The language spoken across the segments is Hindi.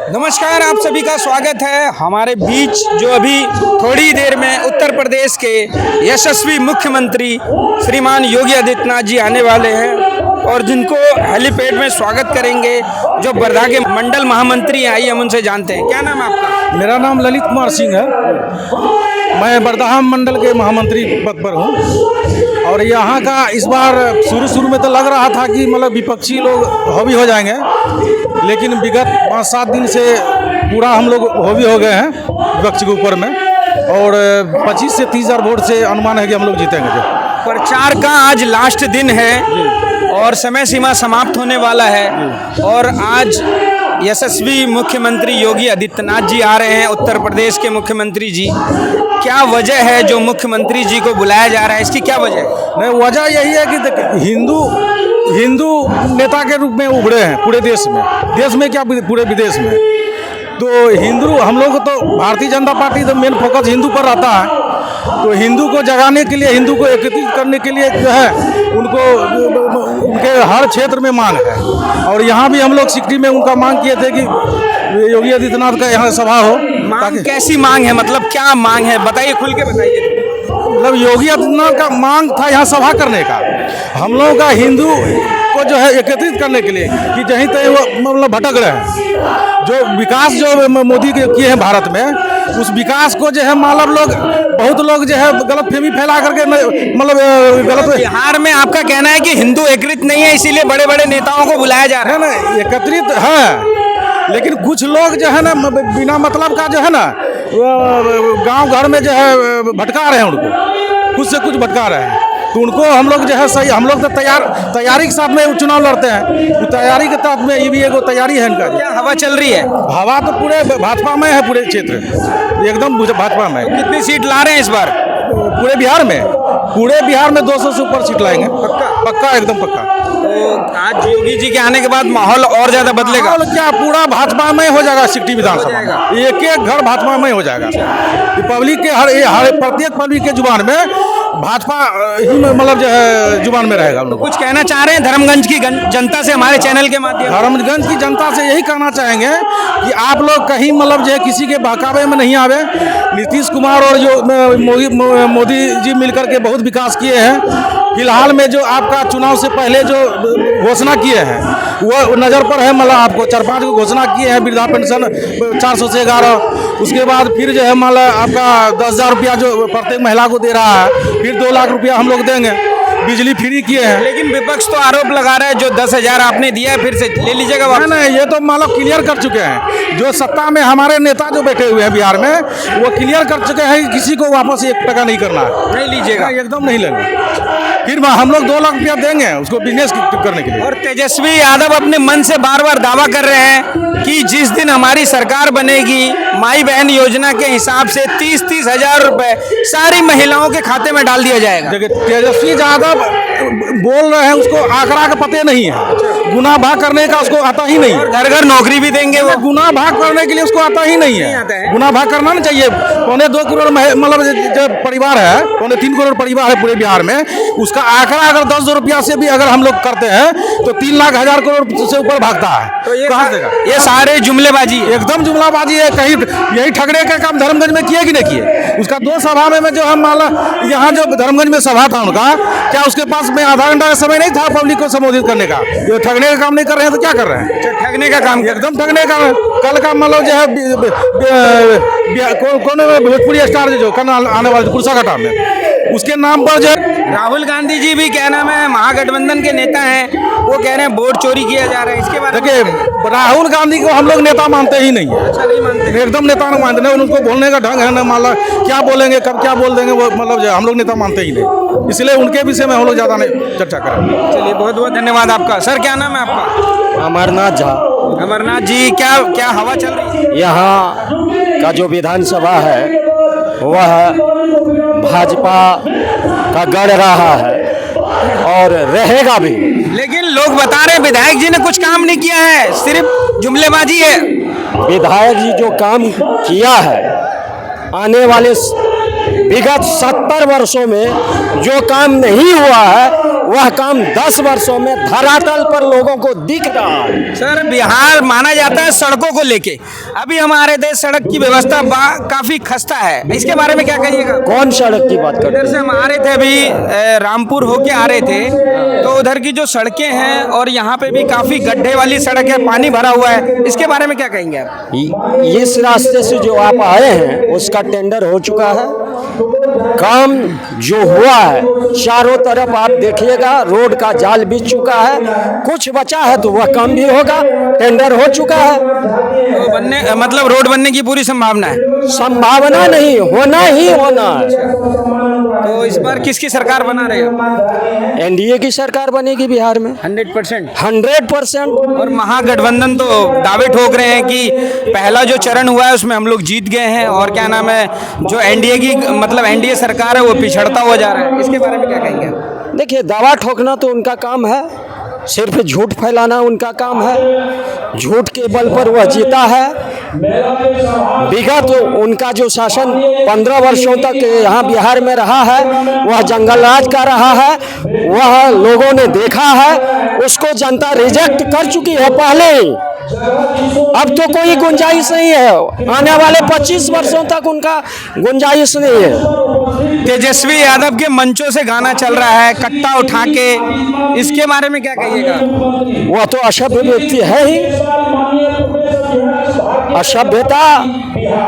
नमस्कार, आप सभी का स्वागत है हमारे बीच। जो अभी थोड़ी देर में उत्तर प्रदेश के यशस्वी मुख्यमंत्री श्रीमान योगी आदित्यनाथ जी आने वाले हैं और जिनको हेलीपैड में स्वागत करेंगे जो वर्धा के मंडल महामंत्री हैं। आइए हम उनसे जानते हैं। क्या नाम है आपका? मेरा नाम ललित कुमार सिंह है। मैं वर्धा मंडल के महामंत्री पद पर हूँ और यहाँ का इस बार शुरू में तो लग रहा था कि मतलब विपक्षी लोग हावी हो जाएंगे, लेकिन विगत 5-7 दिन से पूरा हम लोग हावी हो गए हैं विपक्ष के ऊपर में और 25 से 30 हज़ार वोट से अनुमान है कि हम लोग जीतेंगे। जो प्रचार का आज लास्ट दिन है और समय सीमा समाप्त होने वाला है और आज यशस्वी मुख्यमंत्री योगी आदित्यनाथ जी आ रहे हैं, उत्तर प्रदेश के मुख्यमंत्री जी। क्या वजह है जो मुख्यमंत्री जी को बुलाया जा रहा है, इसकी क्या वजह है? नहीं, वजह यही है कि हिंदू नेता के रूप में उभरे हैं पूरे देश में क्या पूरे विदेश में। तो हिंदू हम लोग तो भारतीय जनता पार्टी तो मेन फोकस हिंदू पर रहता है। तो हिंदू को जगाने के लिए, हिंदू को एकत्रित करने के लिए जो है उनको उनके हर क्षेत्र में मांग है और यहाँ भी हम लोग सिकटी में उनका मांग किए थे कि योगी आदित्यनाथ का यहाँ सभा हो। मांग कैसी मांग है, मतलब क्या मांग है, बताइए, खुल के बताइए। मतलब योगी आदित्यनाथ का मांग था यहाँ सभा करने का, हम लोगों का हिंदू को जो है एकत्रित करने के लिए कि जहीं तहीं वो मतलब भटक रहे हैं। जो विकास जो मोदी के किए हैं भारत में, उस विकास को जो है मतलब बहुत लोग जो है गलतफहमी फैला करके मतलब गलत। बिहार में आपका कहना है कि हिंदू एकत्रित नहीं है, इसीलिए बड़े बड़े नेताओं को बुलाया जा रहा है। ना एकत्रित है, लेकिन कुछ लोग जो है ना बिना मतलब का जो है ना गांव घर में जो है भटका रहे हैं, उनको कुछ से कुछ भटका रहे हैं। तो उनको हम लोग जो है सही, हम लोग तो तैयारी के साथ में चुनाव लड़ते हैं। तैयारी के साथ में ये भी एगो तैयारी है इनका। क्या हवा चल रही है? हवा तो पूरे भाजपा में है, पूरे क्षेत्र एकदम भाजपा में। कितनी सीट ला रहे हैं इस बार पूरे बिहार में 200 से ऊपर सीट लाएंगे। पक्का एकदम पक्का। तो आज योगी जी के आने के बाद माहौल और ज्यादा बदलेगा? माहौल क्या, पूरा भाजपा में हो जाएगा। सिकटी विधानसभा एक घर भाजपा में हो जाएगा। पब्लिक के हर प्रत्येक पब्लिक के जुबान में भाजपा ही मतलब जो है जुबान में रहेगा। हम लोग कुछ कहना चाह रहे हैं धर्मगंज की जनता से हमारे चैनल के माध्यम? धर्मगंज की जनता से यही कहना चाहेंगे कि आप लोग कहीं मतलब जो है किसी के बहकावे में नहीं आवे। नीतीश कुमार और जो मोदी जी मिलकर के बहुत विकास किए हैं। फिलहाल में जो आपका चुनाव से पहले जो घोषणा किए हैं वो नज़र पर है। मतलब आपको 4-5 को घोषणा किए हैं। वृद्धा पेंशन 400 से 11, उसके बाद फिर जो है मतलब आपका 10,000 रुपया जो प्रत्येक महिला को दे रहा है, फिर 2 लाख रुपया हम लोग देंगे। बिजली फ्री किए हैं। लेकिन विपक्ष तो आरोप लगा रहा है जो 10,000 आपने दिया है फिर से ले लीजिएगा वापस। नहीं, ये तो मतलब क्लियर कर चुके हैं। जो सत्ता में हमारे नेता जो बैठे हुए हैं बिहार में, वो क्लियर कर चुके हैं कि किसी को वापस 1 टका नहीं करना है। नहीं लीजिएगा? एकदम नहीं लेंगे। फिर हम लोग 2 लाख रुपया देंगे उसको बिजनेस करने के लिए। और तेजस्वी यादव अपने मन से बार बार दावा कर रहे हैं कि जिस दिन हमारी सरकार बनेगी, माई बहन योजना के हिसाब से 30-30 हज़ार रुपए सारी महिलाओं के खाते में डाल दिया जाएगा। देखिए, तेजस्वी यादव बोल रहे हैं, उसको आंकड़ा का पते नहीं है। गुना भाग करने का उसको आता ही नहीं है। घर घर नौकरी भी देंगे वो। गुना भाग करने के लिए उसको आता ही नहीं है। गुना भाग करना नहीं चाहिए। 2.25 करोड़ मतलब जो परिवार है, 2.25 करोड़ परिवार है पूरे बिहार में, उसका आंकड़ा अगर 10 रुपया से भी अगर हम लोग करते हैं तो 3 लाख हज़ार करोड़ से ऊपर भागता है। तो ये कहाँ देगा? ये सारे जुमलेबाजी, एकदम जुमलाबाजी है। कहीं यही ठगने का काम धर्मगंज में किए कि नहीं किए? उसका 2 सभा में जो हम यहाँ जो धर्मगंज में सभा था उनका, क्या उसके पास में आधा घंटा का समय नहीं था पब्लिक को संबोधित करने का? ये ठगने का काम नहीं कर रहे हैं तो क्या कर रहे हैं? ठगने का काम, एकदम ठगने का। कल का मतलब जो है कौन भोजपुरी स्टार जो कल आने वाले कुर्साघाटा में, उसके नाम पर जो राहुल गांधी जी भी क्या नाम है महागठबंधन के नेता हैं, वो कह रहे हैं वोट चोरी किया जा रहा है। इसके बारे में देखिए, राहुल गांधी को हम लोग नेता मानते ही नहीं है। अच्छा, नहीं मानते? एकदम नेता नहीं मानते। उनको बोलने का ढंग है ना, माला क्या बोलेंगे कब क्या बोल देंगे, वो मतलब हम लोग नेता मानते ही नहीं। इसलिए उनके विषय में हम लोग ज़्यादा नहीं चर्चा करें। चलिए, बहुत बहुत धन्यवाद आपका। सर, क्या नाम है आपका? अमरनाथ झा। अमरनाथ जी, क्या हवा चल रही है? यहाँ का जो विधानसभा है वह भाजपा का गढ़ रहा है और रहेगा भी। लेकिन लोग बता रहे हैं विधायक जी ने कुछ काम नहीं किया है, सिर्फ जुमलेबाजी है। विधायक जी जो काम किया है, आने वाले विगत 70 वर्षों में जो काम नहीं हुआ है वह काम 10 वर्षों में धरातल पर लोगों को दिख रहा है। सर बिहार माना जाता है सड़कों को लेके, अभी हमारे देश सड़क की व्यवस्था काफी खस्ता है, इसके बारे में क्या कहिएगा? कौन सड़क की बात करते इधर से हम आ रहे थे अभी रामपुर होके आ रहे थे, तो उधर की जो सड़कें हैं और यहाँ पे भी काफी गड्ढे वाली सड़क है, पानी भरा हुआ है, इसके बारे में क्या कहेंगे आप? इस रास्ते से जो आप आए हैं उसका टेंडर हो चुका है। काम जो हुआ है चारों तरफ आप देखिएगा रोड का जाल बिछ चुका है, कुछ बचा है तो वह काम भी होगा, टेंडर हो चुका है। तो बनने मतलब रोड बनने की पूरी संभावना है? संभावना नहीं, होना ही होना है। तो इस बार किसकी सरकार बना रहे हैं? एनडीए की सरकार बनेगी बिहार में 100%। 100%। और महागठबंधन तो दावे ठोक रहे हैं कि पहला जो चरण हुआ है उसमें हम लोग जीत गए हैं, और क्या नाम है जो एनडीए की मतलब एनडीए सरकार है वो पिछड़ता हुआ जा रहा है, इसके बारे में क्या कहेंगे? देखिए दावा ठोकना तो उनका काम है, सिर्फ झूठ फैलाना उनका काम है, झूठ के बल पर वह जीता है। विगत उनका जो शासन 15 वर्षों तक यहाँ बिहार में रहा है वह जंगल राज का रहा है, वह लोगों ने देखा है, उसको जनता रिजेक्ट कर चुकी है पहले ही। अब तो कोई गुंजाइश नहीं है, आने वाले 25 वर्षों तक उनका गुंजाइश नहीं है। तेजस्वी यादव के मंचों से गाना चल रहा है कट्टा उठा के, इसके बारे में क्या कहिएगा? वह तो असभ्य व्यक्ति है ही, असभ्यता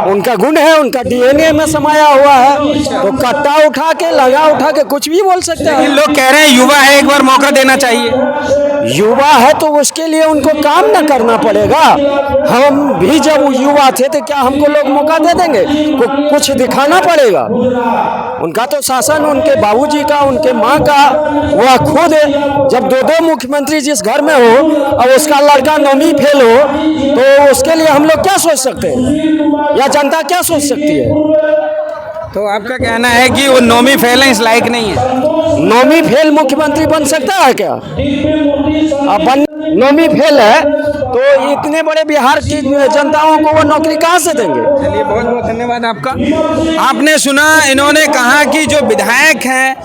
उनका गुण है, उनका डीएनए में समाया हुआ है, तो कट्टा उठा के लगा उठा के कुछ भी बोल सकते हैं। लोग कह रहे हैं युवा है, एक बार मौका देना चाहिए। युवा है तो उसके लिए उनको काम न करना पड़ेगा। हम भी जब युवा थे तो क्या हमको लोग मौका दे देंगे? कुछ दिखाना पड़ेगा। उनका तो शासन उनके बाबूजी का, उनके माँ का, वह खुद जब दो मुख्यमंत्री जिस घर में हो और उसका लड़का 9वीं फेल हो तो उसके लिए हम लोग क्या सोच सकते हैं या जनता क्या सोच सकती है? तो आपका कहना है कि वो 9वीं फेल है, इस लायक नहीं है? 9वीं फेल मुख्यमंत्री बन सकता है क्या? अब 9वीं फेल है तो इतने बड़े बिहार की जनताओं को वो नौकरी कहाँ से देंगे? चलिए बहुत बहुत धन्यवाद आपका। आपने सुना, इन्होंने कहा कि जो विधायक हैं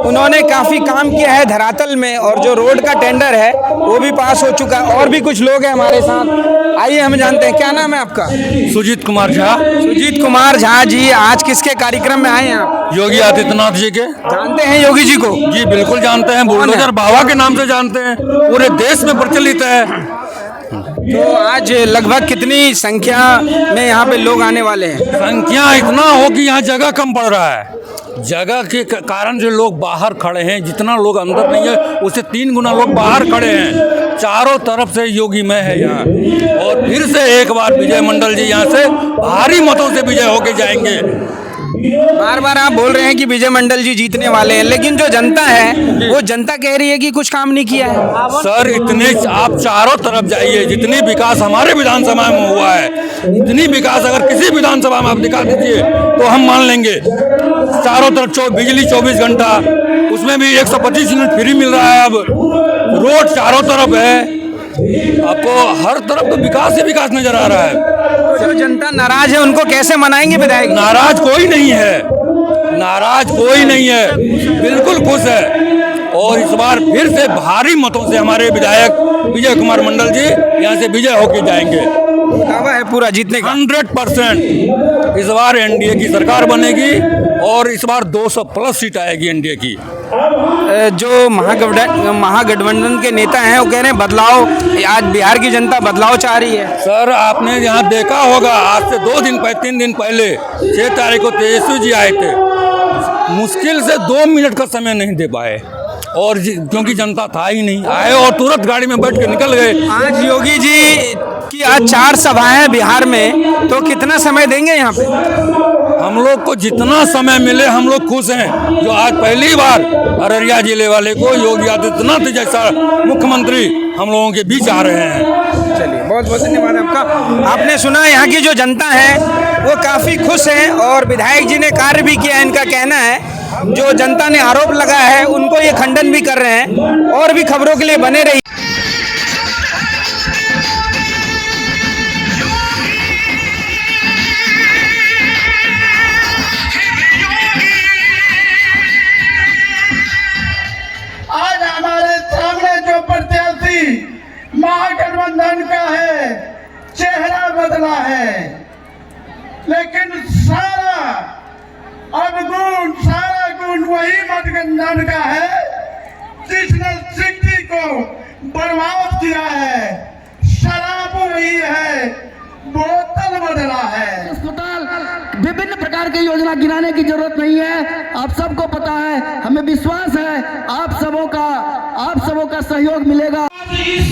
उन्होंने काफ़ी काम किया है धरातल में, और जो रोड का टेंडर है वो भी पास हो चुका है। और भी कुछ लोग हैं हमारे साथ, आइए हम जानते हैं। क्या नाम है आपका? सुजीत कुमार झा। सुजीत कुमार झा जी, आज किसके कार्यक्रम में आए हैं आप? योगी आदित्यनाथ जी के। जानते हैं योगी जी को? जी बिल्कुल जानते हैं, बुलडोजर बाबा के नाम से जानते हैं, पूरे देश में प्रचलित है। तो आज लगभग कितनी संख्या में यहाँ पे लोग आने वाले हैं? संख्या इतना हो कि यहाँ जगह कम पड़ रहा है, जगह के कारण जो लोग बाहर खड़े हैं, जितना लोग अंदर नहीं है उससे 3 गुना लोग बाहर खड़े हैं। चारों तरफ से योगी में है यहाँ, और फिर से एक बार विजय मंडल जी यहाँ से भारी मतों से विजय होके जाएंगे। बार बार आप बोल रहे हैं कि विजय मंडल जी जीतने वाले हैं, लेकिन जो जनता है वो जनता कह रही है कि कुछ काम नहीं किया है। सर इतने आप चारों तरफ जाइए, जितनी विकास हमारे विधानसभा में हुआ है, इतनी विकास अगर किसी विधानसभा में आप दिखा दीजिए तो हम मान लेंगे। चारों तरफ बिजली 24 घंटा, उसमें भी 125 यूनिट फ्री मिल रहा है। अब रोड चारों तरफ है, आपको हर तरफ तो विकास ही विकास नजर आ रहा है। जो जनता नाराज है उनको कैसे मनाएंगे विधायक? नाराज कोई नहीं है, नाराज कोई नहीं है, बिल्कुल खुश है। और इस बार फिर से भारी मतों से हमारे विधायक विजय कुमार मंडल जी यहाँ से विजय होके जाएंगे। दावा है पूरा जीतने का? 100% इस बार एनडीए की सरकार बनेगी, और इस बार 200+ सीट आएगी एनडीए की। जो महागठबंधन के नेता हैं वो कह रहे हैं बदलाव, आज बिहार की जनता बदलाव चाह रही है। सर आपने यहाँ देखा होगा, आज से 3 दिन पहले 6 तारीख को तेजस्वी जी आए थे, मुश्किल से 2 मिनट का समय नहीं दे पाए, और क्योंकि जनता था ही नहीं, आए और तुरंत गाड़ी में बैठ के निकल गए। आज योगी जी की आज 4 सभाएं हैं बिहार में, तो कितना समय देंगे यहाँ पे? हम लोग को जितना समय मिले हम लोग खुश हैं। जो आज पहली बार अररिया जिले वाले को योगी आदित्यनाथ जैसा मुख्यमंत्री हम लोगों के बीच आ रहे हैं। चलिए बहुत बहुत धन्यवाद आपका। आपने सुना यहाँ की जो जनता है वो काफ़ी खुश है, और विधायक जी ने कार्य भी किया है। इनका कहना है जो जनता ने आरोप लगाया है उनको ये खंडन भी कर रहे हैं। और भी खबरों के लिए बने रहिए। बदला है, लेकिन सारा अवगुण, सारा गुण वही मतगंधन का है जिसने सिद्धि को बर्बाद किया है। शराब वही है, बोतल बदला है। अस्पताल विभिन्न प्रकार की योजना गिनाने की जरूरत नहीं है, आप सबको पता है। हमें विश्वास है आप सबों का सहयोग मिलेगा। इस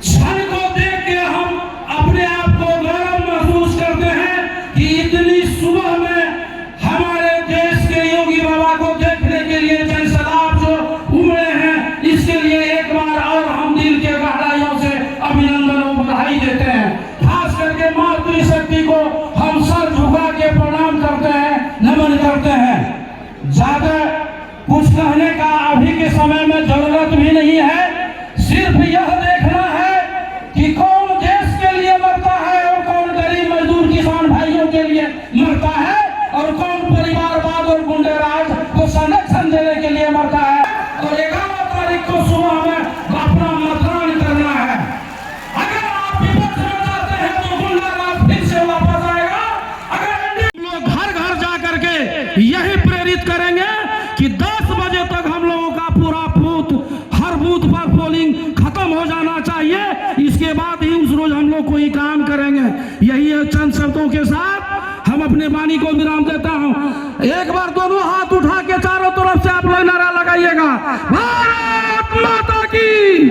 क्षण को देख के हम अपने आप को गौरव महसूस करते हैं कि इतनी सुबह में हमारे देश के योगी बाबा को देखने के लिए जनसैलाब जो उमड़े हैं, इसके लिए एक बार और हम दिल के गहराइयों से अभिनंदन और बधाई देते हैं। खास करके मातृशक्ति को हम सर झुका के प्रणाम करते हैं, नमन करते हैं। ज्यादा कुछ कहने का अभी के समय में जरूरत भी नहीं है, सिर्फ यह देखना है कि कौन देश के लिए मरता है और कौन गरीब मजदूर किसान भाइयों के लिए मरता है और कौन परिवारवाद और गुंडेराज को संरक्षण देने के लिए मरता है। और 11 तारीख को सुबह में अपना मतदान करना है। अगर आप विपक्ष में जाते हैं तो गुंडाराज फिर से वापस आएगा। अगर लोग घर घर जा करके यही प्रेरित करेंगे कि 10 बजे तक हम लोगों का पूरा हर बूथ पर पोलिंग खत्म हो जाना चाहिए, इसके बाद ही उस रोज हम लोग कोई काम करेंगे। यही है, चंद शब्दों के साथ हम अपने वाणी को विराम देता हूं। एक बार दोनों हाथ उठा के चारों तरफ से आप लोग नारा लगाइएगा, भारत माता की,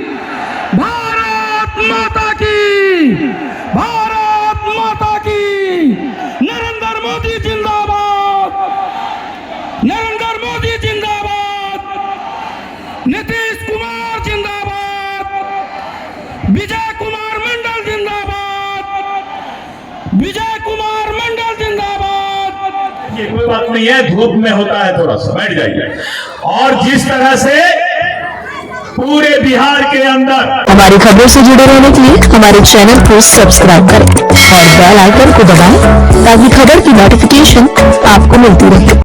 भारत माता की, भारत माता की। नरेंद्र मोदी जिंदाबाद, नरेंद्र मोदी जिंदाबाद, नीतीश कुमार जिंदाबाद, विजय कुमार मंडल जिंदाबाद, विजय कुमार मंडल जिंदाबाद। ये कोई बात नहीं है, धूप में होता है, थोड़ा सा बैठ जाइए। और जिस तरह से पूरे बिहार के अंदर हमारी खबरों से जुड़े रहने के लिए हमारे चैनल को सब्सक्राइब करें और बेल आइकन को दबाएं ताकि खबर की नोटिफिकेशन आपको मिलती रहे।